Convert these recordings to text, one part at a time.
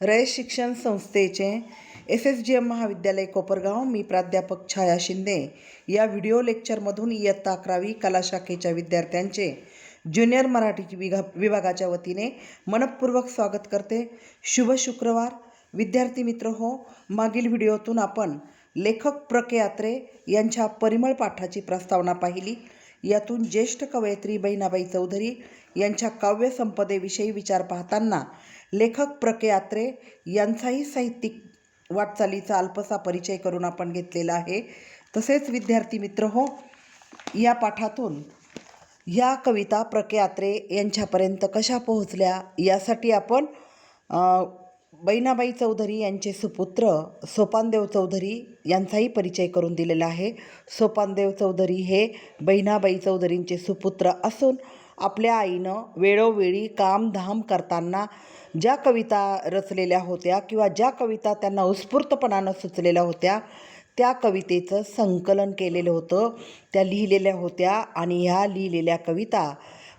रयत शिक्षण संस्थेचे SSGM महाविद्यालय कोपरगाव. मी प्राध्यापक छाया शिंदे. या व्हिडिओ लेक्चरमधून इयत्ता 11वी कला शाखेच्या विद्यार्थ्यांचे ज्युनियर मराठी विभागाच्या वतीने मनपूर्वक स्वागत करते. शुभ शुक्रवार विद्यार्थी मित्र हो. मागील व्हिडिओतून आपण लेखक प्र के अत्रे यांच्या परिमळ पाठाची प्रस्तावना पाहिली. यातून ज्येष्ठ कवयित्री बहिणाबाई चौधरी यांच्या काव्यसंपदेविषयी विचार पाहताना लेखक प्र के अत्रे यांचाही साहित्यिक वाटचालीचा अल्पसा परिचय करून आपण घेतलेला आहे. तसेच विद्यार्थी मित्र हो, या पाठातून ह्या कविता प्र के अत्रे यांच्यापर्यंत कशा पोहोचल्या यासाठी आपण बहिणाबाई चौधरी यांचे सुपुत्र सोपानदेव चौधरी यांचाही परिचय करून दिलेला आहे. सोपानदेव चौधरी हे बहिणाबाई चौधरींचे सुपुत्र असून आपल्या आईनं वेळोवेळी कामधाम करताना ज्या कविता रचलेल्या होत्या किंवा ज्या कविता त्यांना उत्स्फूर्तपणानं सुचलेल्या होत्या त्या कवितेचं संकलन केलेलं होतं, त्या लिहिलेल्या होत्या. आणि ह्या लिहिलेल्या कविता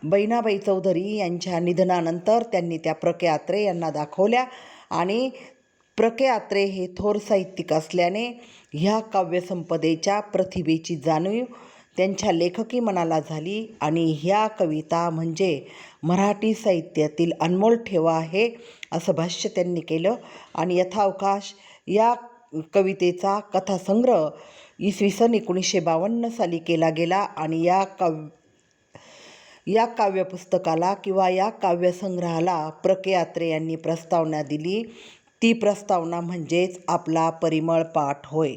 बहिणाबाई चौधरी यांच्या निधनानंतर त्यांनी त्या प्र के अत्रे यांना दाखवल्या. आणि प्र के अत्रे हे थोर साहित्यिक असल्याने ह्या काव्यसंपदेच्या प्रतिभेची जाणीव त्यांच्या लेखकी मनाला झाली. आणि ह्या कविता म्हणजे मराठी साहित्यातील अनमोल ठेवा आहे असं भाष्य त्यांनी केलं. आणि यथावकाश या कवितेचा कथासंग्रह इसवी सन 1952 साली केला गेला. आणि या काव्यपुस्तकाला किंवा या काव्यसंग्रहाला प्र के अत्रे यांनी प्रस्तावना दिली. ती प्रस्तावना म्हणजेच आपला परिमळ पाठ होय.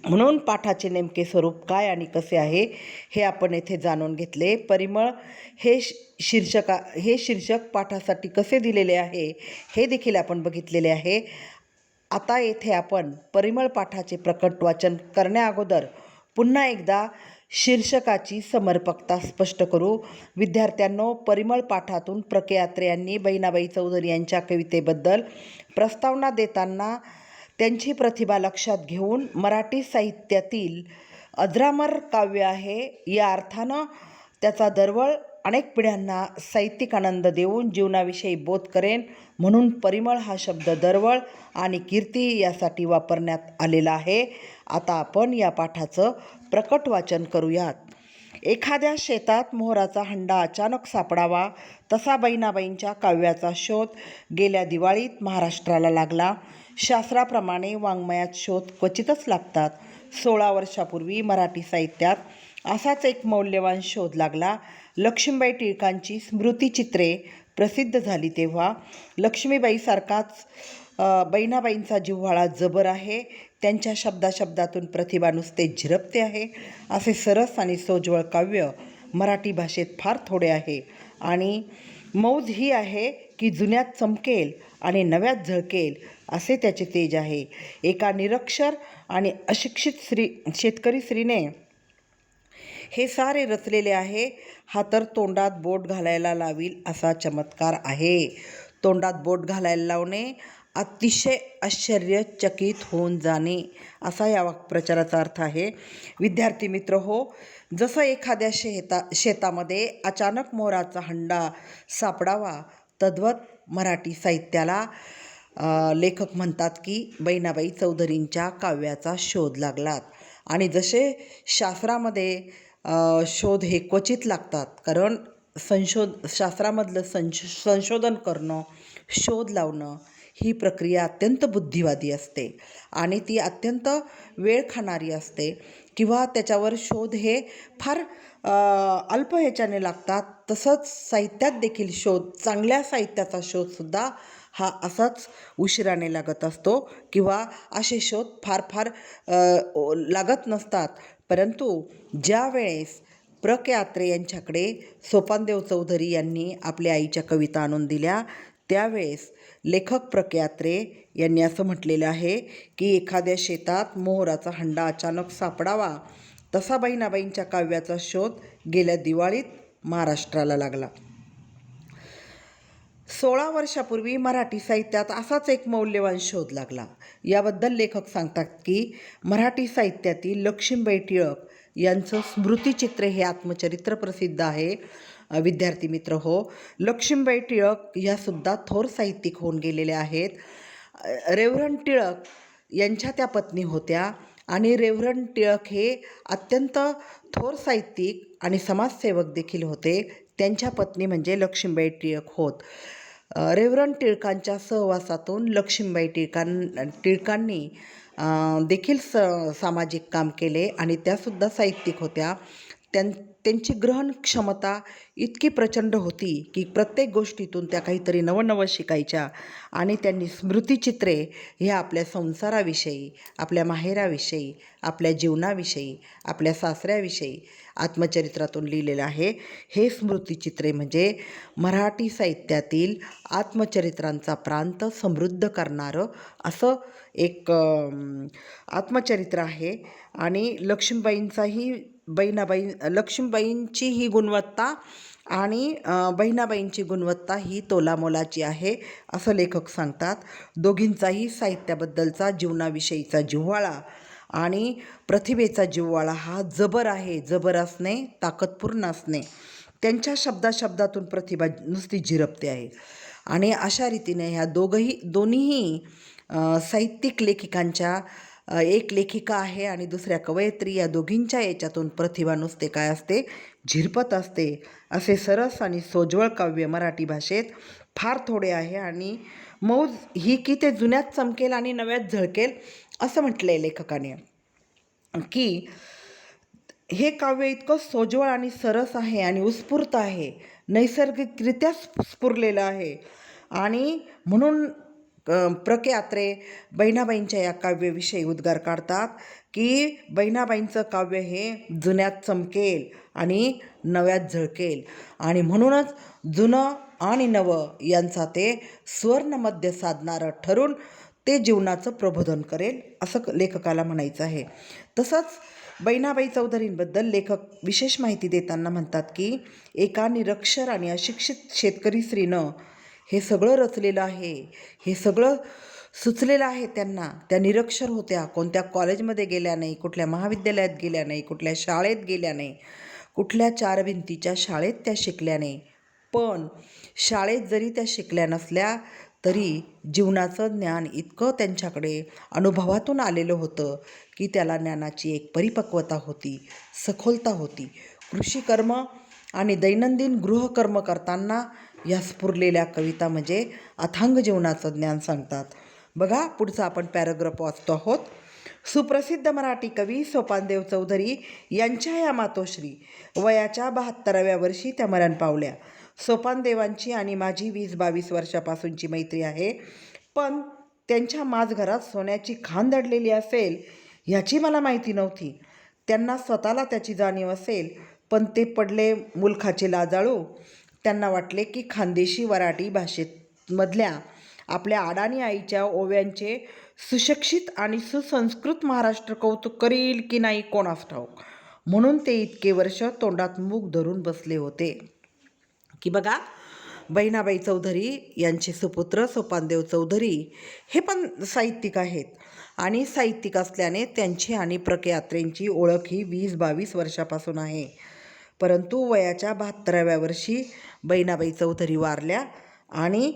म्हणून पाठाचे नेमके स्वरूप काय आणि कसे आहे हे आपण येथे जाणून घेतले. परिमळ हे शीर्षक पाठासाठी कसे दिलेले आहे हे देखील आपण बघितलेले आहे. आता येथे आपण परिमळ पाठाचे प्रकट वाचन करण्याअगोदर पुन्हा एकदा शीर्षकाची समर्पकता स्पष्ट करू. विद्यार्थ्यांनो, परिमळ पाठातून प्र के अत्रे यांनी बहिणाबाई चौधरी यांच्या कवितेबद्दल प्रस्तावना देताना त्यांची प्रतिभा लक्षात घेऊन मराठी साहित्यातील अजरामर काव्य आहे या अर्थानं त्याचा दरवळ अनेक पिढ्यांना साहित्यिक आनंद देऊन जीवनाविषयी बोध करेन म्हणून परिमळ हा शब्द दरवळ आणि कीर्ती यासाठी वापरण्यात आलेला आहे. आता आपण या पाठाचं प्रकट वाचन करूयात. एखाद्या शेतात मोहराचा हंडा अचानक सापडावा तसा बहिणाबाईंच्या काव्याचा शोध गेल्या दिवाळीत महाराष्ट्राला लागला. शास्त्राप्रमाणे वाङ्मयात शोध क्वचितच लागतात. 16 वर्षापूर्वी मराठी साहित्यात असाच एक मौल्यवान शोध लागला. लक्ष्मीबाई टिळकांची स्मृतिचित्रे प्रसिद्ध झाली तेव्हा. लक्ष्मीबाईसारखाच बहिणाबाईंचा जिव्हाळा जबर आहे. त्यांच्या शब्दातून प्रतिभा नुसते झिरपते आहे. असे सरस आणि सोज्वळ काव्य मराठी भाषेत फार थोडे आहे. आणि मौज ही आहे की जुन्यात चमकेल आणि नव्यात झळकेल असे त्याचे तेज आहे. एका निरक्षर आणि अशिक्षित शेतकरी स्त्रीने हे सारे रचलेले आहे. हा तर तोंडात बोट घालायला लावील असा चमत्कार आहे. तोंडात बोट घालायला लावणे, अतिशय आश्चर्यचकित होऊन जाणे असा या वाक्प्रचाराचा अर्थ आहे. विद्यार्थी मित्र हो, जसं एखाद्या शेतामध्ये अचानक मोहराचा हंडा सापडावा तद्वत मराठी साहित्याला लेखक म्हणतात की बहिणाबाई चौधरींच्या काव्याचा शोध लागलात. आणि जसे शास्त्रामध्ये शोध हे क्वचित लागतात, कारण शास्त्रामधलं संशोधन करणं, शोध लावणं ही प्रक्रिया अत्यंत बुद्धिवादी असते आणि ती अत्यंत वेळ खाणारी असते किंवा त्याच्यावर शोध हे फार अल्प ह्याच्याने लागतात. तसंच साहित्यात देखील चांगल्या साहित्याचा शोधसुद्धा हा असाच उशिराने लागत असतो किंवा असे शोध फार लागत नसतात. परंतु ज्या वेळेस प्र के अत्रे यांच्याकडे सोपानदेव चौधरी यांनी आपल्या आईच्या कविता आणून दिल्या त्यावेळेस लेखक प्र के अत्रे यांनी असं म्हटलेलं आहे की एखाद्या शेतात मोहराचा हंडा अचानक सापडावा तसा बहिणाबाईंच्या काव्याचा शोध गेल्या दिवाळीत महाराष्ट्राला लागला. 16 वर्षापूर्वी मराठी साहित्यात असाच एक मौल्यवान शोध लागला. याबद्दल लेखक सांगतात की मराठी साहित्यातील लक्ष्मीबाई टिळक यांचं स्मृतिचित्रे हे आत्मचरित्र प्रसिद्ध आहे. विद्यार्थी मित्र हो, लक्ष्मीबाई टिळक ह्यासुद्धा थोर साहित्यिक होऊन गेलेल्या आहेत. रेव्हरंड टिळक यांच्या त्या पत्नी होत्या आणि रेव्हरंड टिळक हे अत्यंत थोर साहित्यिक आणि समाजसेवक देखील होते. त्यांच्या पत्नी म्हणजे लक्ष्मीबाई टिळक होत. रेव्हरंड टिळकांच्या सहवासातून लक्ष्मीबाई टिळकांनी देखील सामाजिक काम केले आणि त्यासुद्धा साहित्यिक होत्या. त्यांची ग्रहण क्षमता इतकी प्रचंड होती की प्रत्येक गोष्टीतून त्या काहीतरी नवं शिकायच्या आणि त्यांनी स्मृतिचित्रे हे आपल्या संसाराविषयी, आपल्या माहेराविषयी, आपल्या जीवनाविषयी, आपल्या सासऱ्याविषयी आत्मचरित्रातून लिहिलेलं आहे. हे स्मृतिचित्रे म्हणजे मराठी साहित्यातील आत्मचरित्रांचा प्रांत समृद्ध करणारं असं एक आत्मचरित्र आहे. आणि लक्ष्मीबाईंची ही गुणवत्ता आणि बहिणाबाईंची गुणवत्ता ही तोलामोलाची आहे असं लेखक सांगतात. दोघींचाही साहित्याबद्दलचा जीवनाविषयीचा जिव्हाळा आणि प्रतिभेचा जिव्हाळा हा जबर आहे. जबर असणे, ताकदपूर्ण असणे, त्यांच्या शब्दातून प्रतिभा नुसती झिरपते आहे. आणि अशा रीतीने ह्या दोन्हीही साहित्यिक लेखिकांच्या, एक लेखिका आहे आणि दुसऱ्या कवयित्री, या दोघींच्या याच्यातून प्रतिभा नुसते काय असते, झिरपत असते. असे सरस आणि सोज्वळ काव्य मराठी भाषेत फार थोडे आहे. आणि मौज ही की ते जुन्यात चमकेल आणि नव्यात झळकेल असं म्हटलं आहे लेखकाने, की हे काव्य इतकं सोज्वळ आणि सरस आहे आणि उत्स्फूर्त आहे, नैसर्गिकरित्या स्फुरलेलं आहे. आणि म्हणून प्र के अत्रे बहिणाबाईंच्या या काव्याविषयी उद्गार काढतात की बहिणाबाईंचं काव्य हे जुन्यात चमकेल आणि नव्यात झळकेल. आणि म्हणूनच जुनं आणि नवं यांचा ते स्वर्णमध्य साधणारं ठरून ते जीवनाचं प्रबोधन करेल असं लेखकाला म्हणायचं आहे. तसंच बहिणाबाई चौधरींबद्दल लेखक विशेष माहिती देताना म्हणतात की एका निरक्षर आणि अशिक्षित शेतकरी स्त्रीनं हे सगळं रचलेलं आहे, हे सगळं सुचलेलं आहे त्यांना. त्या निरक्षर होत्या, कोणत्या कॉलेजमध्ये गेल्या नाही, कुठल्या महाविद्यालयात गेल्या नाही, कुठल्या शाळेत गेल्या नाही, कुठल्या 4 भिंतीच्या शाळेत त्या शिकल्या नाही. पण शाळेत जरी त्या शिकल्या नसल्या तरी जीवनाचं ज्ञान इतकं त्यांच्याकडे अनुभवातून आलेलं होतं की त्याला ज्ञानाची एक परिपक्वता होती, सखोलता होती. कृषीकर्म आणि दैनंदिन गृहकर्म करताना या स्फुरलेल्या कविता म्हणजे अथांग जीवनाचं ज्ञान सांगतात. बघा पुढचा आपण पॅराग्राफ वाचतो आहोत. सुप्रसिद्ध मराठी कवी सोपानदेव चौधरी यांच्या या मातोश्री वयाच्या 72व्या वर्षी त्या मरण पावल्या. सोपानदेवांची आणि माझी 20-22 वर्षापासूनची मैत्री आहे, पण त्यांच्या माझघरात सोन्याची खाण दडलेली असेल ह्याची मला माहिती नव्हती. त्यांना स्वतःला त्याची जाणीव असेल, पण ते पडले मुलखाचे लाजाळू. त्यांना वाटले की खानदेशी वराठी भाषेमधल्या आपल्या अडाणी आईच्या ओव्यांचे सुशिक्षित आणि सुसंस्कृत महाराष्ट्र कौतुक करील की नाही कोणास ठाऊक. म्हणून ते इतके वर्ष तोंडात मूग धरून बसले होते. की बघा, बहिणाबाई चौधरी यांचे सुपुत्र सोपानदेव चौधरी हे पण साहित्यिक आहेत. आणि साहित्यिक असल्याने त्यांची आणि प्र के अत्रेंची ओळख ही 20-22 वर्षापासून आहे. परंतु वयाच्या 72व्या वर्षी बहिणाबाई चौधरी वारल्या. आणि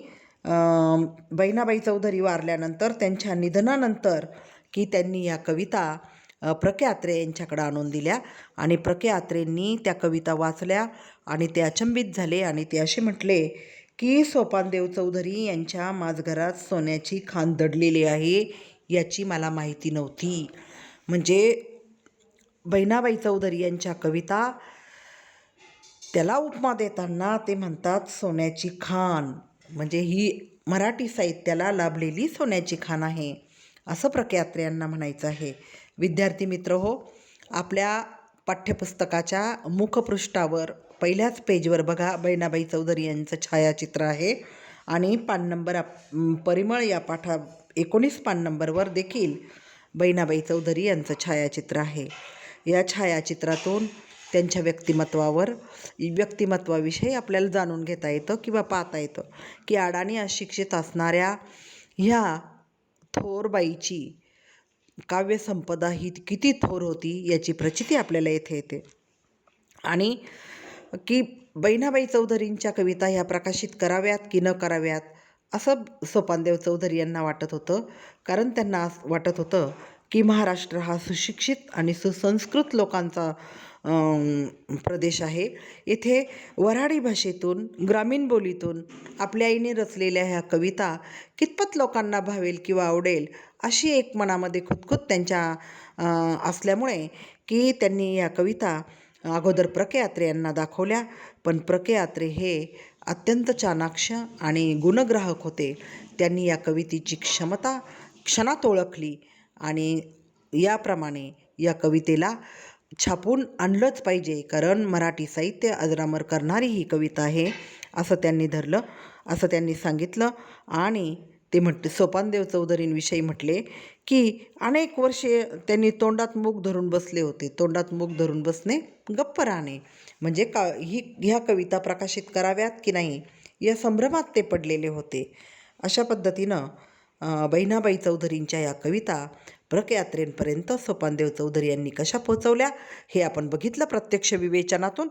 बहिणाबाई चौधरी वारल्यानंतर, त्यांच्या निधनानंतर की त्यांनी या कविता प्र के अत्रे यांच्याकडे आणून दिल्या. आणि प्र के अत्रेंनी त्या कविता वाचल्या आणि ते अचंबित झाले आणि ते असे म्हटले की सोपानदेव चौधरी यांच्या माझघरात सोन्याची खाण दडलेली आहे याची मला माहिती नव्हती. म्हणजे बहिणाबाई चौधरी यांच्या कविता त्याला उपमा देताना ते म्हणतात सोन्याची खाण, म्हणजे ही मराठी साहित्याला लाभलेली सोन्याची खाण आहे असं प्र के अत्रे यांना म्हणायचं आहे. विद्यार्थी मित्र हो, आपल्या पाठ्यपुस्तकाच्या मुखपृष्ठावर पहिल्याच पेजवर बघा बहिणाबाई चौधरी यांचं छायाचित्र आहे. आणि पान नंबर परिमळ या 19 पान नंबरवर देखील बहिणाबाई चौधरी यांचं छायाचित्र आहे. या छायाचित्रातून त्यांच्या व्यक्तिमत्वाविषयी आपल्याला जाणून घेता येतं किंवा पाहता येतं की अडाणी अशिक्षित असणाऱ्या ह्या थोर बाईची काव्यसंपदा ही किती थोर होती याची प्रचिती आपल्याला येथे येते. आणि की बहिणाबाई चौधरींच्या कविता ह्या प्रकाशित कराव्यात की न कराव्यात असं सोपानदेव चौधरी यांना वाटत होतं. कारण त्यांना वाटत होतं की महाराष्ट्र हा सुशिक्षित आणि सुसंस्कृत लोकांचा प्रदेश आहे. येथे वऱ्हाडी भाषेतून, ग्रामीण बोलीतून आपल्या आईने रचलेल्या ह्या कविता कितपत लोकांना भावेल किंवा आवडेल अशी एक मनामध्ये खुदखुद त्यांच्या असल्यामुळे की त्यांनी या कविता अगोदर प्र के अत्रे यांना दाखवल्या. पण प्र के अत्रे हे अत्यंत चाणाक्ष आणि गुणग्राहक होते. त्यांनी या कवितेची क्षमता क्षणात ओळखली आणि याप्रमाणे या कवितेला छापून आणलंच पाहिजे, कारण मराठी साहित्य अजरामर करणारी ही कविता आहे असं त्यांनी धरलं, असं त्यांनी सांगितलं. आणि ते सोपानदेव चौधरींविषयी म्हटले की अनेक वर्षे त्यांनी तोंडात मूग धरून बसले होते. तोंडात मूग धरून बसणे, गप्प राहणे म्हणजे ह्या कविता प्रकाशित कराव्यात की नाही या संभ्रमात ते पडलेले होते. अशा पद्धतीनं बहिणाबाई चौधरींच्या या कविता प्र के अत्रेंपर्यंत सोपानदेव चौधरी यांनी कशा पोचवल्या हे आपण बघितलं प्रत्यक्ष विवेचनातून.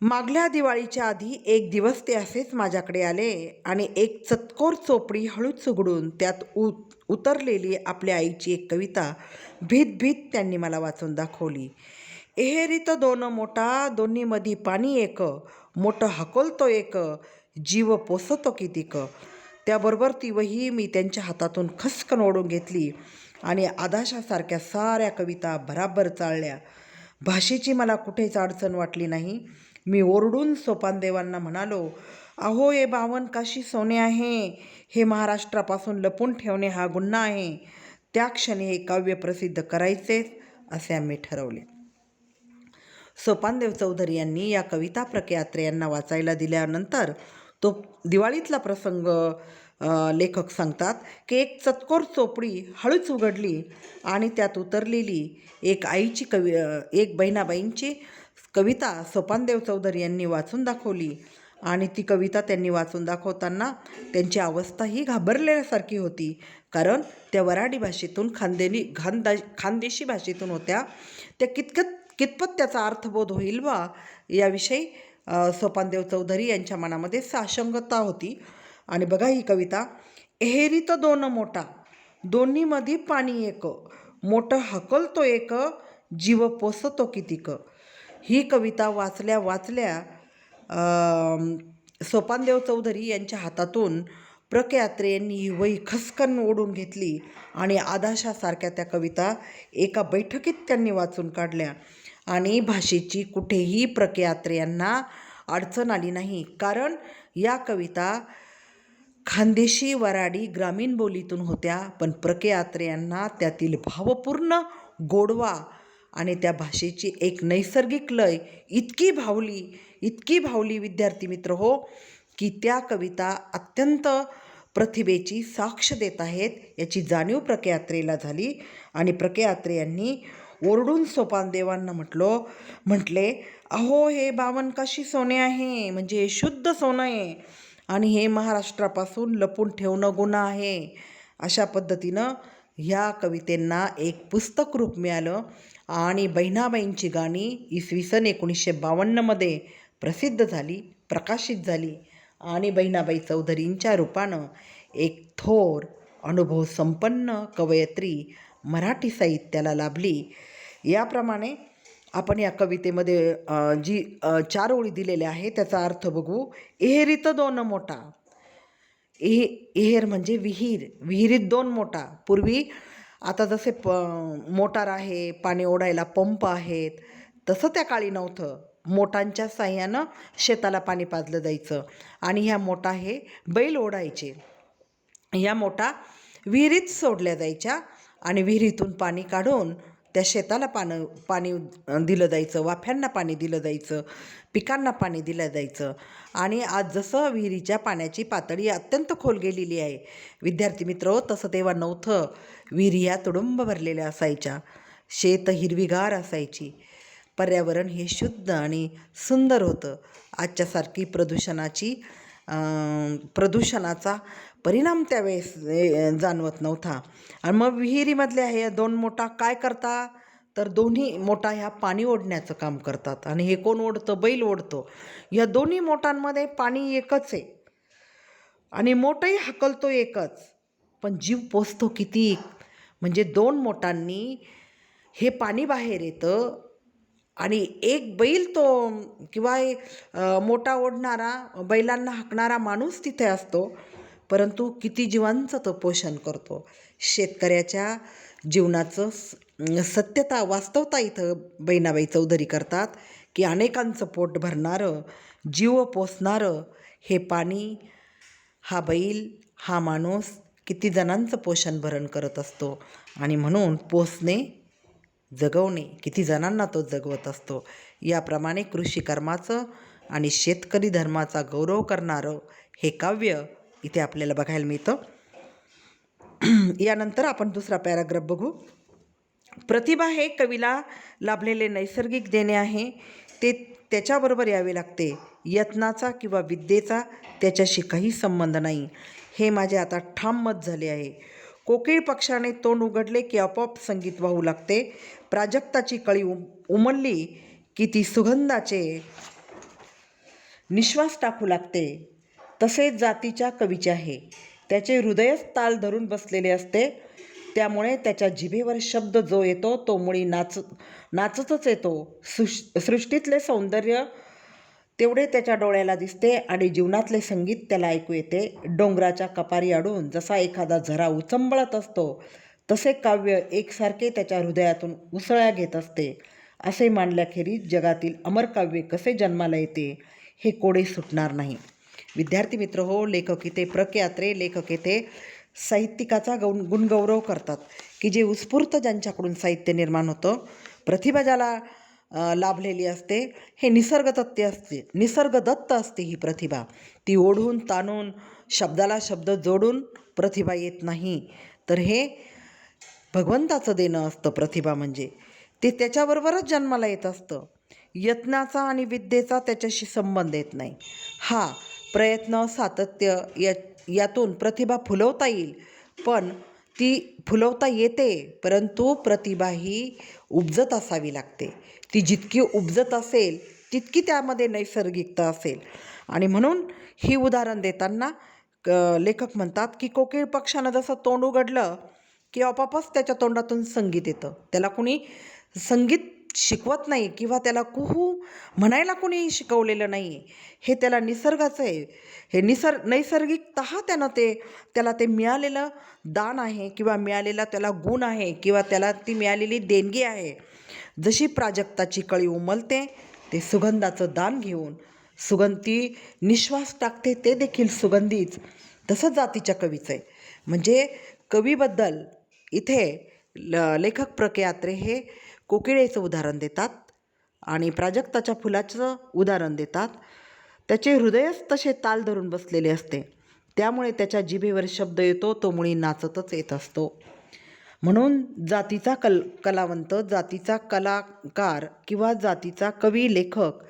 मागल्या दिवाळीच्या आधी एक दिवस ते असेच माझ्याकडे आले आणि एक चतकोर चोपडी हळूच उघडून त्यात उतरलेली आपल्या आईची एक कविता भीत भीत त्यांनी मला वाचून दाखवली. एहेरीत दोन मोठा, दोन्ही मधी पाणी एक, मोठं हकोलतो एक, जीव पोसतो कितीक. त्याबरोबर ती वही मी त्यांच्या हातातून खसकन ओढून घेतली आणि आदाशासारख्या साऱ्या कविता भराभर चाळल्या. भाषेची मला कुठेच अडचण वाटली नाही. मी ओरडून सोपानदेवांना म्हणालो, अहो हे बावन काशी सोने आहे, हे महाराष्ट्रापासून लपून ठेवणे हा गुन्हा आहे. त्या क्षणी हे काव्य प्रसिद्ध करायचेच असे आम्ही ठरवले. सोपानदेव चौधरी यांनी या कविता प्र के अत्रे यांना वाचायला दिल्यानंतर तो दिवाळीतला प्रसंग लेखक सांगतात की एक चतकोर चोपडी हळूच उघडली आणि त्यात उतरलेली एक बहिणाबाईंची कविता सोपानदेव चौधरी यांनी वाचून दाखवली. आणि ती कविता त्यांनी वाचून दाखवताना त्यांची अवस्था ही घाबरल्यासारखी होती, कारण त्या वऱ्हाडी भाषेतून खानदेशी भाषेतून होत्या. त्या कितपत त्याचा अर्थबोध होईल बा याविषयी सोपानदेव चौधरी यांच्या मनामध्ये साशंकता होती. आणि बघा ही कविता, एहेरीत दोन मोठा, दोन्ही मधी पाणी एक, मोठं हकलतो एक, जीव पोसतो कितीक. ही कविता वाचल्या सोपानदेव चौधरी यांच्या हातातून प्र के अत्रे यांनी ही वही खसकन ओढून घेतली आणि आदाशासारख्या त्या कविता एका बैठकीत त्यांनी वाचून काढल्या. आणि भाषेची कुठेही प्र के अत्रे यांना अडचण आली नाही, कारण या कविता खानदेशी वऱ्हाडी ग्रामीण बोलीतून होत्या. पण प्र के अत्रे यांना त्यातील भावपूर्ण गोडवा आणि त्या भाषेची एक नैसर्गिक लय इतकी भावली विद्यार्थी मित्र हो, की त्या कविता अत्यंत प्रतिभेची साक्ष देत आहेत याची जाणीव प्र के अत्रेला झाली. आणि प्र के अत्रे यांनी ओरडून सोपानदेवांना म्हटले, अहो हे बावन काशी सोने आहे, म्हणजे हे शुद्ध सोनं आहे आणि हे महाराष्ट्रापासून लपून ठेवणं गुन्हा आहे. अशा पद्धतीनं ह्या कवितेंना एक पुस्तक रूप मिळालं आणि बहिणाबाईंची गाणी इसवी सन 1952 प्रसिद्ध झाली, प्रकाशित झाली आणि बहिणाबाई चौधरींच्या रूपानं एक थोर अनुभव संपन्न कवयित्री मराठी साहित्याला लाभली. याप्रमाणे आपण या कवितेमध्ये जी 4 ओळी दिलेल्या आहे त्याचा अर्थ बघू. एहेरीत दोन मोठा, एहेर म्हणजे विहीर, विहिरीत दोन मोठा. पूर्वी आता जसे मोटार आहे, पाणी ओढायला पंप आहेत, तसं त्या काळी नव्हतं. मोटांच्या साह्यानं शेताला पाणी पाजलं जायचं आणि ह्या मोटा हे बैल ओढायचे. ह्या मोटा विहिरीत सोडल्या जायच्या आणि विहिरीतून पाणी काढून त्या शेताला पाणी दिलं जायचं, वाफ्यांना पाणी दिलं जायचं, पिकांना पाणी दिलं जायचं. आणि आज जसं विहिरीच्या पाण्याची पातळी अत्यंत खोल गेलेली आहे विद्यार्थी मित्र, तसं तेव्हा नव्हतं. विहिरी ह्या तुडुंब भरलेल्या असायच्या, शेत हिरवीगार असायची, पर्यावरण हे शुद्ध आणि सुंदर होतं. आजच्यासारखी प्रदूषणाचा परिणाम त्यावेळेस जाणवत नव्हता. आणि मग विहिरीमधल्या हे दोन मोठा काय करता तर दोन्ही मोठा ह्या पाणी ओढण्याचं काम करतात. आणि हे कोण ओढतं? बैल ओढतो. या दोन्ही मोटांमध्ये पाणी एकच आहे आणि मोठंही हाकलतो एकच, पण जीव पोचतो किती? म्हणजे 2 मोटांनी हे पाणी बाहेर येतं आणि एक बैल तो किंवा मोठा ओढणारा, बैलांना हाकणारा माणूस तिथे असतो, परंतु किती जीवांचं तो पोषण करतो. शेतकऱ्याच्या जीवनाचं सत्यता, वास्तवता इथं बहिणाबाई चौधरी करतात की अनेकांचं पोट भरणारं, जीव पोसणारं हे पाणी, हा बैल, हा माणूस किती जणांचं पोषण भरण करत असतो. आणि म्हणून पोसणे, जगवणे, किती जणांना तो जगवत असतो. याप्रमाणे कृषी कर्माचं आणि शेतकरी धर्माचा गौरव करणारं हे काव्य इथे आपल्याला बघायला मिळतं. यानंतर आपण दुसरा पॅराग्राफ बघू. प्रतिभा हे कवीला लाभलेले नैसर्गिक देणे आहे, ते त्याच्याबरोबर यावे लागते. यत्नाचा किंवा विद्येचा त्याच्याशी काही संबंध नाही, हे माझे आता ठाम मत झाले आहे. कोकिळ पक्षाने तोंड उघडले की आपोआप संगीत वाहू लागते. प्राजक्ताची कळी उमलली की ती सुगंधाचे निश्वास टाकू लागते. तसेच जातीच्या कवीचे आहे. त्याचे हृदयच ताल धरून बसलेले असते, त्यामुळे त्याच्या जिभेवर शब्द जो येतो तो मुळी नाचतच येतो. सृष्टीतले सौंदर्य तेवढे त्याच्या डोळ्याला दिसते आणि जीवनातले संगीत त्याला ऐकू येते. डोंगराच्या कपारी अडून जसा एखादा झरा उचंबळत असतो, तसे काव्य एकसारखे त्याच्या हृदयातून उसळ्या घेत असते. असे मानल्याखेरीज जगातील अमरकाव्य कसे जन्माला येते हे कोडे सुटणार नाही. विद्यार्थी मित्र हो, लेखक इथे प्र. के. अत्रे, लेखक इथे साहित्यिकाचा गुणगौरव करतात की जे उत्स्फूर्त ज्यांच्याकडून साहित्य निर्माण होतं, प्रतिभा ज्याला लाभलेली असते, हे निसर्गदत्त असते ही प्रतिभा. ती ओढून ताणून शब्दाला शब्द जोडून प्रतिभा येत नाही, तर हे भगवंताचं देणं असतं. प्रतिभा म्हणजे ते त्याच्याबरोबरच जन्माला येत असतं. यत्नाचा आणि विद्येचा त्याच्याशी संबंध येत नाही. हा प्रयत्न, सातत्य यातून प्रतिभा फुलवता येईल, पण ती फुलवता येते, परंतु प्रतिभा ही उपजत असावी लागते. ती जितकी उपजत असेल तितकी त्यामध्ये नैसर्गिकता असेल. आणि म्हणून ही उदाहरण देताना लेखक म्हणतात की कोकिळ पक्षानं जसं तोंड उघडलं की आपोआपच त्याच्या तोंडातून संगीत येतं. त्याला कुणी संगीत शिकवत नाही किंवा त्याला कुहू म्हणायला कुणीही शिकवलेलं नाही. हे त्याला निसर्गाचं आहे. हे नैसर्गिकतः त्याला ते मिळालेलं दान आहे किंवा मिळालेला त्याला गुण आहे किंवा त्याला ती मिळालेली देणगी आहे. जशी प्राजक्ताची कळी उमलते ते सुगंधाचं दान घेऊन सुगंधी निश्वास टाकते, ते देखील सुगंधीच, तसंच जातीच्या कवीचं आहे. म्हणजे कवीबद्दल इथे लेखक प्र. के. अत्रे हे कोकिळेचं उदाहरण देतात आणि प्राजक्ताच्या फुलाचं उदाहरण देतात. त्याचे हृदयच तसे ताल धरून बसलेले असते, त्यामुळे त्याच्या जिभेवर शब्द येतो तो मुळी नाचतच येत असतो. म्हणून जातीचा कलावंत, जातीचा कलाकार किंवा जातीचा कवी, लेखक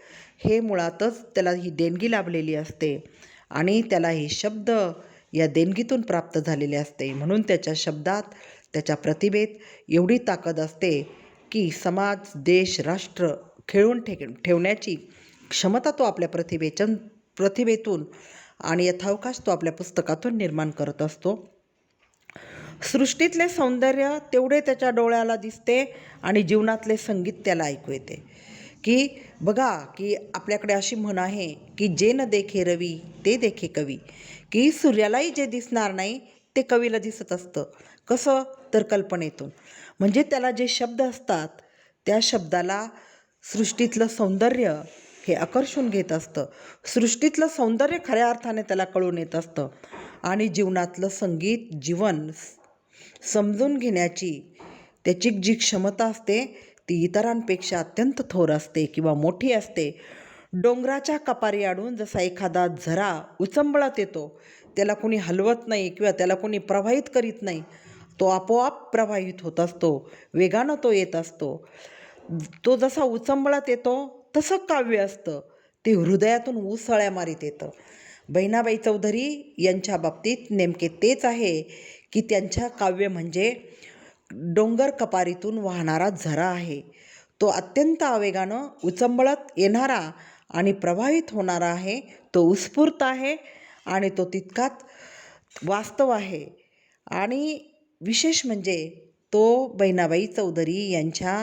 हे मुळातच त्याला ही देणगी लाभलेली असते आणि त्याला हे शब्द या देणगीतून प्राप्त झालेले असते. म्हणून त्याच्या शब्दात, त्याच्या प्रतिभेत एवढी ताकद असते की समाज, देश, राष्ट्र खेळून ठेवण्याची क्षमता तो आपल्या प्रतिभेतून आणि यथावकाश तो आपल्या पुस्तकातून निर्माण करत असतो. सृष्टीतले सौंदर्य तेवढे त्याच्या डोळ्याला दिसते आणि जीवनातले संगीत त्याला ऐकू येते. की बघा की आपल्याकडे अशी म्हण आहे की जे न देखे रवी ते देखे कवी, की सूर्यालाही जे दिसणार नाही ते कवीला दिसत असतं. कसं? तर कल्पनेतून. म्हणजे त्याला जे शब्द असतात त्या शब्दाला सृष्टीतलं सौंदर्य हे आकर्षून घेत असतं. सृष्टीतलं सौंदर्य खऱ्या अर्थाने त्याला कळून येत असतं आणि जीवनातलं संगीत, जीवन समजून घेण्याची त्याची जी क्षमता असते ती इतरांपेक्षा अत्यंत थोर असते किंवा मोठी असते. डोंगराच्या कपारी अडून जसा एखादा झरा उचंबळत येतो, त्याला कोणी हलवत नाही किंवा त्याला कोणी प्रवाहित करीत नाही, तो आपोआप प्रवाहित होत असतो, वेगानं तो येत असतो. तो जसा उचंबळत येतो तसं काव्य असतं, ते हृदयातून उसळ्या मारीत येतं. बहिणाबाई चौधरी यांच्या बाबतीत नेमके तेच आहे की त्यांच्या काव्य म्हणजे डोंगर कपारीतून वाहणारा झरा आहे. तो अत्यंत आवेगानं उचंबळत येणारा आणि प्रभावित होणारा आहे. तो उत्स्फूर्त आहे आणि तो तितकाच वास्तव आहे. आणि विशेष म्हणजे तो बहिणाबाई चौधरी यांच्या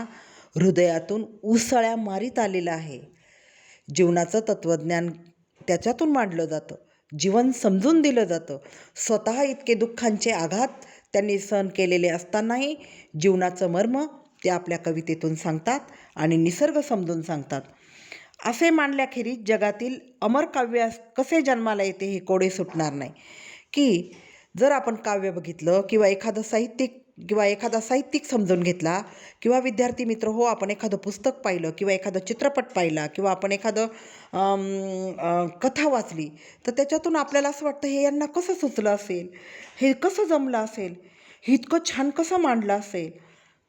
हृदयातून उसळ्या मारीत आलेला आहे. जीवनाचं तत्त्वज्ञान त्याच्यातून मांडलं जातं. जीवन समजून दिलं जातं. स्वतः इतके दुःखांचे आघात त्यांनी सहन केलेले असतानाही जीवनाचं मर्म ते आपल्या कवितेतून सांगतात आणि निसर्ग समजून सांगतात. असे मानल्याखेरीज जगातील अमर काव्य कसे जन्माला येते हे कोडे सुटणार नाही. की जर आपण काव्य बघितलं किंवा एखादा साहित्यिक समजून घेतला किंवा विद्यार्थी मित्र हो आपण एखादं पुस्तक पाहिलं किंवा एखादा चित्रपट पाहिला किंवा आपण एखादं कथा वाचली तर त्याच्यातून आपल्याला असं वाटतं हे यांना कसं सुचलं असेल, हे कसं जमलं असेल, हे इतकं छान कसं मांडलं असेल.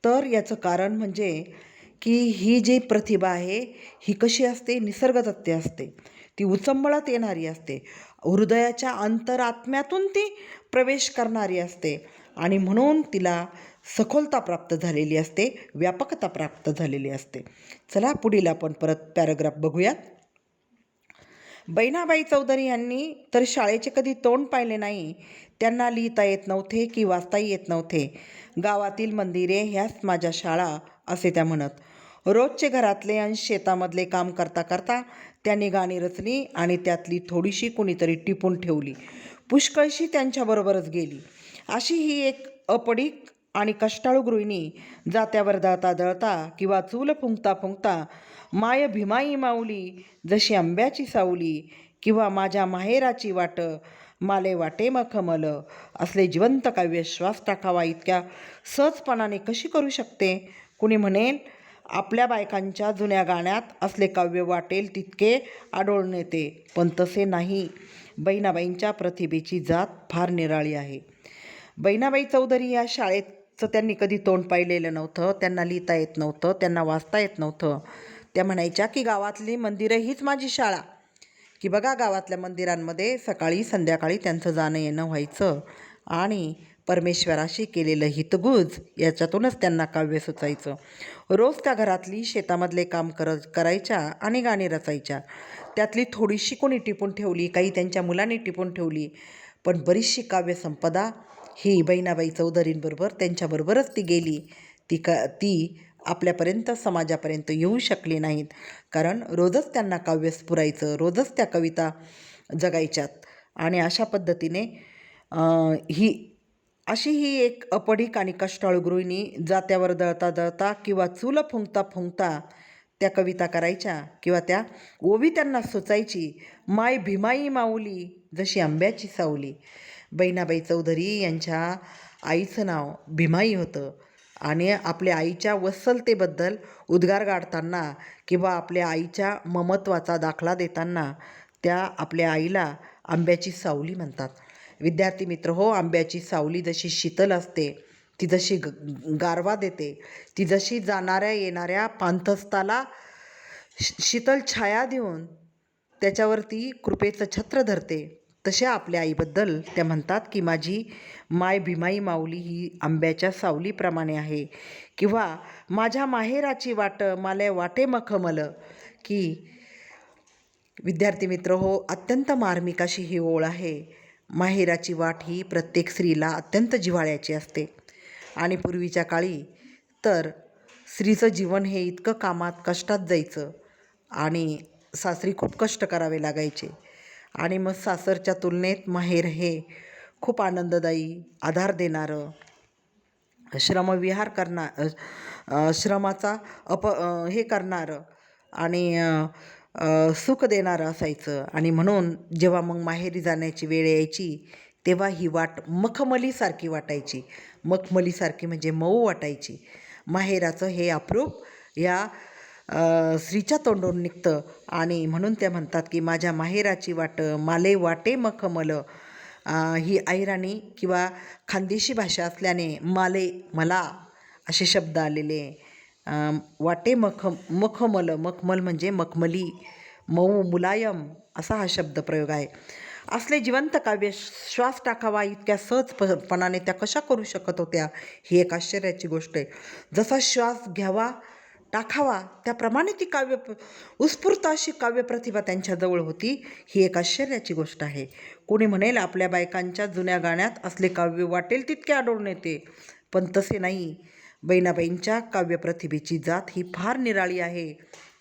तर याचं कारण म्हणजे की ही जी प्रतिभा आहे ही कशी असते, निसर्गदत्त असते. ती उचंबळत येणारी असते. हृदयाच्या अंतरात्म्यातून ती प्रवेश करणारी असते आणि म्हणून तिला सखोलता प्राप्त झालेली असते, व्यापकता प्राप्त झालेली असते. चला पुढील आपण परत पॅराग्राफ बघूयात. बहिणाबाई चौधरी यांनी तर शाळेचे कधी तोंड पाहिले नाही. त्यांना लिहिता येत नव्हते की वाचताही येत नव्हते. गावातील मंदिरे ह्याच माझ्या शाळा असे त्या म्हणत. रोजचे घरातले आणि शेतामधले काम करता करता त्यांनी गाणी रचली आणि त्यातली थोडीशी कुणीतरी टिपून ठेवली. पुष्कळशी त्यांच्याबरोबरच गेली. अशी ही एक अपडीक आणि कष्टाळू गृहिणी जात्यावर दळता दळता किंवा चूल फुंकता फुंकता माय भीमाई माऊली जशी आंब्याची सावली किंवा माझ्या माहेराची वाट माले वाटे मखमल असले जिवंत काव्य श्वास टाकावा इतक्या सहजपणाने कशी करू शकते. कुणी म्हणेल आपल्या बायकांच्या जुन्या गाण्यात असले काव्य वाटेल तितके आढळून येते, पण तसे नाही. बहिणाबाईंच्या प्रतिभेची जात फार निराळी आहे. बहिणाबाई चौधरी या शाळेचं त्यांनी कधी तोंड पाहिलेलं नव्हतं. त्यांना लिहिता येत नव्हतं, त्यांना वाचता येत नव्हतं. त्या म्हणायच्या की गावातली मंदिरं हीच माझी शाळा. की बघा गावातल्या मंदिरांमध्ये सकाळी संध्याकाळी त्यांचं जाणं येणं व्हायचं आणि परमेश्वराशी केलेलं हितगुज याच्यातूनच त्यांना काव्य सुचायचं. रोज त्या घरातली शेतामधले काम करायच्या आणि गाणी रचायच्या. त्यातली थोडीशी कोणी टिपून ठेवली, काही त्यांच्या मुलांनी टिपून ठेवली, पण बरीचशी काव्यसंपदा ही बहिणाबाई चौधरींबरोबर त्यांच्याबरोबरच ती गेली. ती आपल्यापर्यंत समाजापर्यंत येऊ शकली नाहीत, कारण रोजच त्यांना काव्य स्फुरायचं, रोजच त्या कविता जगायच्यात. आणि अशा पद्धतीने ही एक अपडीक आणि कष्टाळू गृहिणी जात्यावर दळता दळता किंवा चूल फुंकता फुंकता त्या कविता करायच्या किंवा त्या ओवी त्यांना सुचायची. माय भीमाई माऊली जशी आंब्याची सावली. बहिणाबाई चौधरी यांच्या आईचं नाव भीमाई होतं आणि आपल्या आईच्या वत्सलतेबद्दल उद्गार काढताना किंवा आपल्या आईच्या ममत्वाचा दाखला देताना त्या आपल्या आईला आंब्याची सावली म्हणतात. विद्यार्थी मित्र हो, आंब्याची सावली जशी शीतल असते, ती जशी गारवा देते, ती जशी जाणाऱ्या येणाऱ्या पांथस्थाला शीतल छाया देऊन त्याच्यावरती कृपेचं छत्र धरते, तशा आपल्या आईबद्दल त्या म्हणतात की माझी माय भीमाई माऊली ही आंब्याच्या सावलीप्रमाणे आहे. किंवा माझ्या माहेराची वाट माले वाटे मखमल. की विद्यार्थी मित्र हो, अत्यंत मार्मिक अशी ही ओळ आहे. माहेराची वाट ही प्रत्येक स्त्रीला अत्यंत जिव्हाळ्याची असते आणि पूर्वीच्या काळी तर स्त्रीचं जीवन हे इतकं कामात कष्टात जायचं आणि सासरी खूप कष्ट करावे लागायचे आणि मग सासरच्या तुलनेत माहेर हे खूप आनंददायी, आधार देणारं, श्रमविहार श्रमाचा हे करणारं आणि सुख देणारं असायचं. आणि म्हणून जेव्हा मग माहेरी जाण्याची वेळ यायची तेव्हा ही वाट मखमलीसारखी वाटायची. मखमलीसारखी म्हणजे मऊ वाटायची. माहेराचं हे अप्रूप या स्त्रीच्या तोंडून निघतं आणि म्हणून त्या म्हणतात की माझ्या माहेराची वाट माले वाटे मखमल. ही अहिराणी किंवा खानदेशी भाषा असल्याने माले मला असे शब्द आलेले. वाटे मखमल, मखमल म्हणजे मखमली, मऊ, मुलायम असा हा शब्दप्रयोग आहे. असले जिवंत काव्य श्वास टाकावा इतक्या सहजपणाने त्या कशा करू शकत होत्या, ही एक आश्चर्याची गोष्ट आहे. जसा श्वास घ्यावा टाकावा त्याप्रमाणे ती उत्स्फूर्त अशी काव्यप्रतिभा त्यांच्याजवळ होती, ही एक आश्चर्याची गोष्ट आहे. कोणी म्हणेल आपल्या बायकांच्या जुन्या गाण्यात असले काव्य वाटेल तितके आढळून येते, पण तसे नाही. बहिणाबाईंच्या काव्यप्रतिभेची जात ही फार निराळी आहे.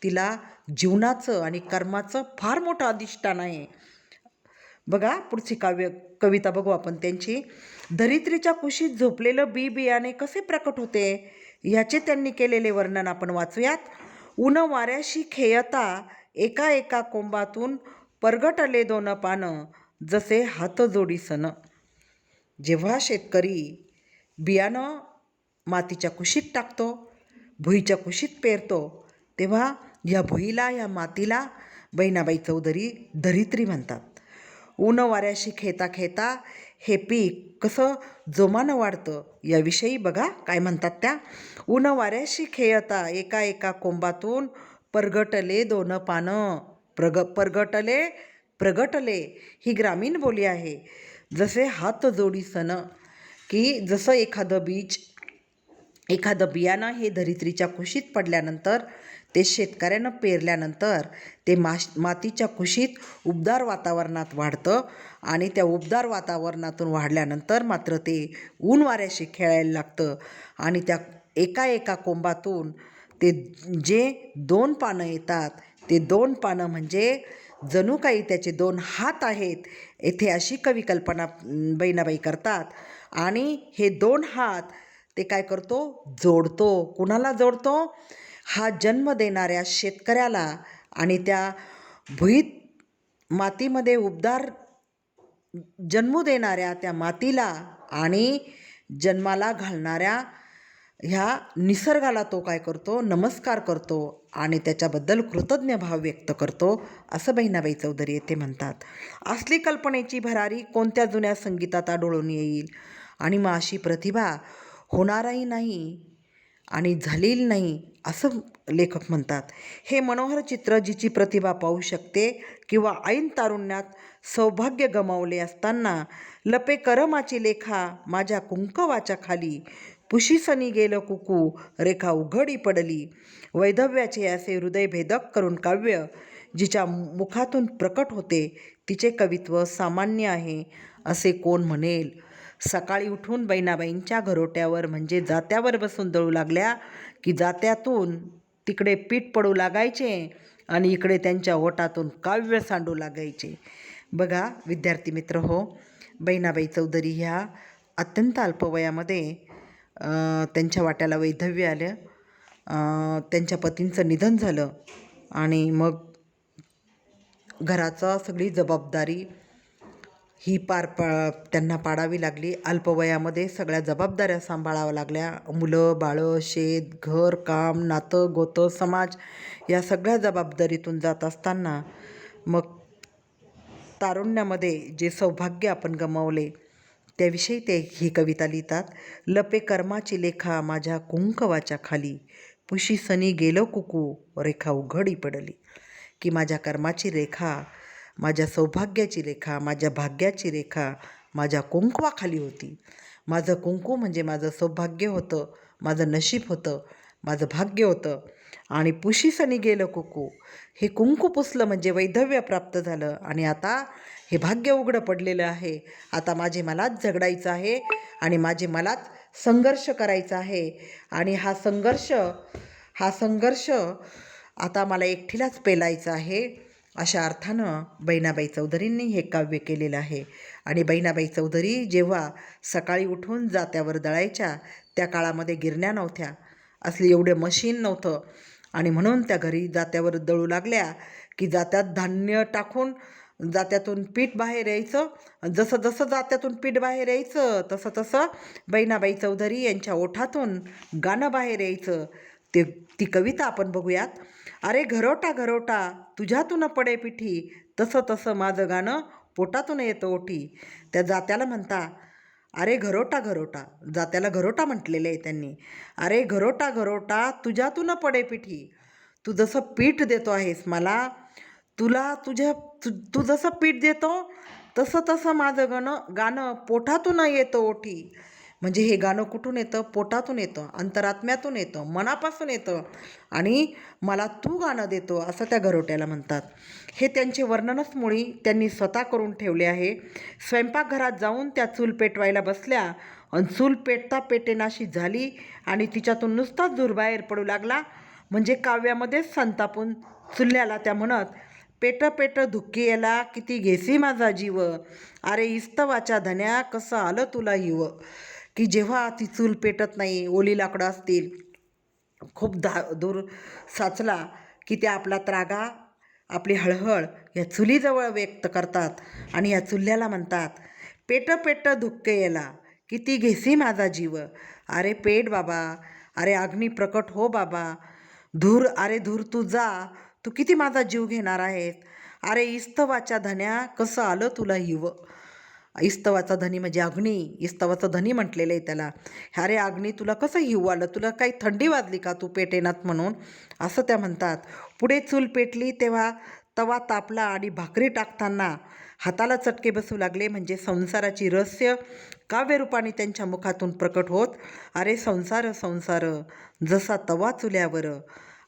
तिला जीवनाचं आणि कर्माचं फार मोठं अधिष्ठान आहे. बघा पुढची कविता बघू आपण त्यांची. धरित्रीच्या कुशीत झोपलेलं बियाणे कसे प्रकट होते ह्याचे त्यांनी केलेले वर्णन आपण वाचूयात. ऊन वाऱ्याशी खेळता एका एका कोंबातून परगटले दोन पानं जसे हातजोडी सन. जेव्हा शेतकरी बियाणं मातीच्या कुशीत टाकतो, भुईच्या कुशीत पेरतो, तेव्हा ह्या भुईला, ह्या मातीला बहिणाबाई चौधरी धरित्री म्हणतात. ऊन वाऱ्याशी खेता खेता हे पीक कसं जोमानं वाढतं याविषयी बघा काय म्हणतात त्या. ऊन वाऱ्याशी खेळता एका एका कोंबातून परगटले दोन पानं. प्रगटले ही ग्रामीण बोली आहे. जसे हातजोडी सन, की जसं एखादं बियाणं हे धरित्रीच्या कुशीत पडल्यानंतर, ते शेतकऱ्यानं पेरल्यानंतर ते मातीच्या कुशीत उबदार वातावरणात वाढतं आणि त्या उबदार वातावरणातून वाढल्यानंतर मात्र ते ऊन वाऱ्याशी खेळायला लागतं आणि त्या एका एका कोंबातून ते जे 2 पानं येतात, ते 2 पानं म्हणजे जणू काही त्याचे 2 हात आहेत. येथे अशी कविकल्पना बहिणाबाई करतात आणि हे 2 हात ते काय करतो, जोडतो. कुणाला जोडतो? हा जन्म देणाऱ्या शेतकऱ्याला आणि त्या भुईत मातीमध्ये उबदार जन्मू देणाऱ्या त्या मातीला आणि जन्माला घालणाऱ्या ह्या निसर्गाला तो काय करतो, नमस्कार करतो आणि त्याच्याबद्दल कृतज्ञ भाव व्यक्त करतो, असं बहिणाबाई चौधरी येथे म्हणतात. असली कल्पनेची भरारी कोणत्या जुन्या संगीतात आढळून येईल आणि मग अशी प्रतिभा होणारही नाही आणि झालेली नाही असं लेखक म्हणतात. हे मनोहर चित्र जिची प्रतिभा पाहू शकते किंवा ऐन तारुण्यात सौभाग्य गमावले असताना लपे करमाची लेखा माझ्या कुंकवाच्या खाली, पुशीसनी गेलं कुकू रेखा उघडी पडली. वैधव्याचे असे हृदयभेदक करून काव्य जिच्या मुखातून प्रकट होते तिचे कवित्व सामान्य आहे असे कोण म्हणेल. सकाळी उठून बहिणाबाईंच्या घरोट्यावर म्हणजे जात्यावर बसून दळू लागल्या की जात्यातून तिकडे पीठ पडू लागायचे आणि इकडे त्यांच्या ओठातून काव्य सांडू लागायचे. बघा विद्यार्थी मित्र हो, बहिणाबाई चौधरी ह्या अत्यंत अल्पवयामध्ये त्यांच्या वाट्याला वैधव्य आलं. त्यांच्या पतींचं निधन झालं आणि मग घराचा सगळी जबाबदारी ही त्यांना पाडावी लागली. अल्पवयामध्ये सगळ्या जबाबदाऱ्या सांभाळाव्या लागल्या. मुलं बाळं, शेत, घर, काम, नातं गोतं, समाज या सगळ्या जबाबदारीतून जात असताना मग तारुण्यामध्ये जे सौभाग्य आपण गमावले त्याविषयी ते ही कविता लिहितात. लपे कर्माची लेखा माझ्या कुंकवाच्या खाली, पुशीसनी गेलो कुकू रेखा उघडी पडली. की माझ्या कर्माची रेखा, माझ्या सौभाग्याची रेखा, माझ्या भाग्याची रेखा माझ्या कुंकवाखाली होती. माझं कुंकू म्हणजे माझं सौभाग्य होतं, माझं नशीब होतं, माझं भाग्य होतं. आणि पुशीसनी गेलं कुकू, हे कुंकू पुसलं म्हणजे वैधव्य प्राप्त झालं आणि आता हे भाग्य उघडं पडलेलं आहे. आता माझे मलाच झगडायचं आहे आणि माझे मलाच संघर्ष करायचा आहे आणि हा संघर्ष आता मला एकटीलाच पेलायचा आहे. अशा अर्थानं बहिणाबाई चौधरींनी हे काव्य केलेलं आहे. आणि बहिणाबाई चौधरी जेव्हा सकाळी उठून जात्यावर दळायच्या, त्या काळामध्ये गिरण्या नव्हत्या, असली एवढे मशीन नव्हतं आणि म्हणून त्या घरी जात्यावर दळू लागल्या की जात्यात धान्य टाकून जात्यातून पीठ बाहेर यायचं. जसं जसं जात्यातून पीठ बाहेर यायचं तसं तसं बहिणाबाई चौधरी यांच्या ओठातून गाणं बाहेर यायचं. ती कविता आपण बघूयात. अरे घरोटा घरोटा तुझ्यातून पडे पिठी, तसं तसं माझं गाणं पोटातून येतं ओठी. त्या जात्याला म्हणता अरे घरोटा घरोटा, जात्याला घरोटा म्हटलेलं आहे त्यांनी. अरे घरोटा घरोटा तुझ्यातून पडे पिठी, तू जसं पीठ देतो आहेस मला, तू जसं पीठ देतो तसं तसं माझं गाणं पोटातून येतं ओठी. म्हणजे हे गाणं कुठून येतं? पोटातून येतं, अंतरात्म्यातून येतं, मनापासून येतं आणि मला तू गाणं देतो असं त्या घरोट्याला म्हणतात. हे त्यांचे वर्णनच मुळी त्यांनी स्वतः करून ठेवले आहे. स्वयंपाकघरात जाऊन त्या चूल पेटवायला बसल्या आणि चूल पेटता पेटेनाशी झाली आणि तिच्यातून नुसताच धूर बाहेर पडू लागला. म्हणजे काव्यामध्येच संतापून चुल्याला त्या म्हणत, पेट पेट धुक्की येला किती घेसी माझा जीव, अरे इस्तवाच्या धन्या कसं आलं तुला हिव. की जेव्हा ती चूल पेटत नाही, ओली लाकडं असतील, खूप दूर साचला की ते आपला त्रागा, आपली हळहळ या चुलीजवळ व्यक्त करतात आणि या चुल्याला म्हणतात, पेट पेट धुक्के येला किती घेसी माझा जीव, अरे पेट बाबा, अरे अग्नी प्रकट हो बाबा, धूर, अरे धूर तू जा, तू किती माझा जीव घेणार आहेस, अरे इस्तवाच्या धन्या कसं आलं तुला हिव. इस्तवाचा धनी म्हणजे अग्नी, इस्तवाचं धनी म्हटलेलं आहे त्याला. अरे अग्नी तुला कसं हिऊ आलं, तुला काही थंडी वाजली का तू पेटेनात म्हणून, असं त्या म्हणतात. पुढे चूल पेटली तेव्हा तवा तापला आणि भाकरी टाकताना हाताला चटके बसू लागले. म्हणजे संसाराची रहस्य काव्यरूपाने त्यांच्या मुखातून प्रकट होत. अरे संसार संसार जसा तवा चुल्यावर,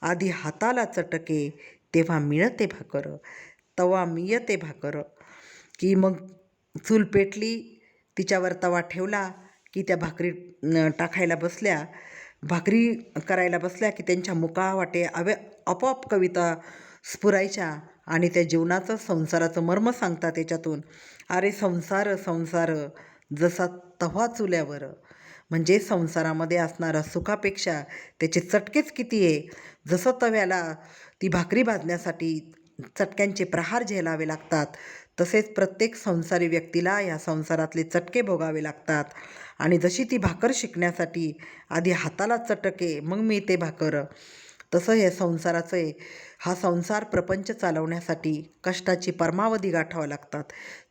आधी हाताला चटके तेव्हा मिळते भाकर, तवा मिळते भाकर. की मग चूल पेटली, तिच्यावर तवा ठेवला की त्या भाकरी टाकायला बसल्या, भाकरी करायला बसल्या की त्यांच्या मुखावाटे आपोआप कविता स्फुरायच्या आणि त्या जीवनाचं संसाराचं मर्म सांगतात त्याच्यातून. अरे संसार संसार जसा तवा चुल्यावर. म्हणजे संसारामध्ये असणाऱ्या सुखापेक्षा त्याचे चटकेच किती आहे. जसं तव्याला ती भाकरी भाजण्यासाठी चटक्यांचे प्रहार झेलावे लागतात, तसेच प्रत्येक संसारी व्यक्तीला या संसारातले चटके भोगावे लागतात. आणि जशी ती भाकर शिकण्यासाठी आधी हाताला चटके मग मिळते भाकर, तसं हे संसाराचं आहे. हा संसार प्रपंच चालवण्यासाठी कष्टाची परमावधी गाठावं लागतात,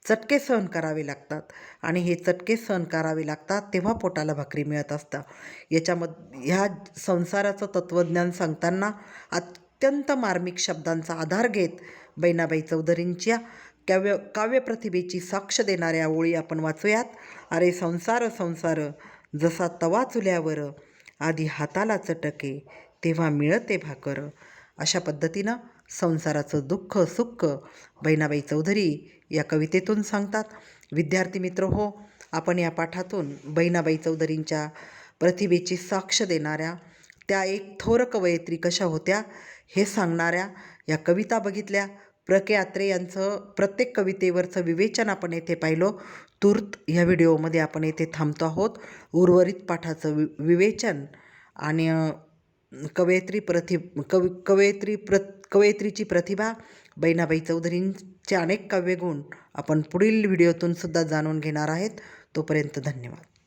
चटके सहन करावे लागतात आणि हे चटके सहन करावे लागतात तेव्हा पोटाला भाकरी मिळत असतात. ह्या संसाराचं तत्त्वज्ञान सांगताना अत्यंत मार्मिक शब्दांचा आधार घेत बहिणाबाई चौधरींच्या काव्यप्रतिभेची साक्ष देणाऱ्या ओळी आपण वाचूयात. अरे संसार संसार जसा तवा चुल्यावर, आधी हाताला चटके तेव्हा मिळते भाकर. अशा पद्धतीनं संसाराचं दुःख सुख बहिणाबाई चौधरी या कवितेतून सांगतात. विद्यार्थी मित्र हो, आपण या पाठातून बहिणाबाई चौधरींच्या प्रतिभेची साक्ष देणाऱ्या त्या एक थोर कवयित्री कशा होत्या हे सांगणाऱ्या या कविता बघितल्या. प्र के अत्रे यांचं प्रत्येक कवितेवरचं विवेचन आपण येथे पाहिलं. तूर्त ह्या व्हिडिओमध्ये आपण येथे थांबतो आहोत. उर्वरित पाठाचं विवेचन आणि कवयित्रीची प्रतिभा, बहिणाबाई चौधरींचे अनेक काव्यगुण आपण पुढील व्हिडिओतून सुद्धा जाणून घेणार आहेत. तोपर्यंत धन्यवाद.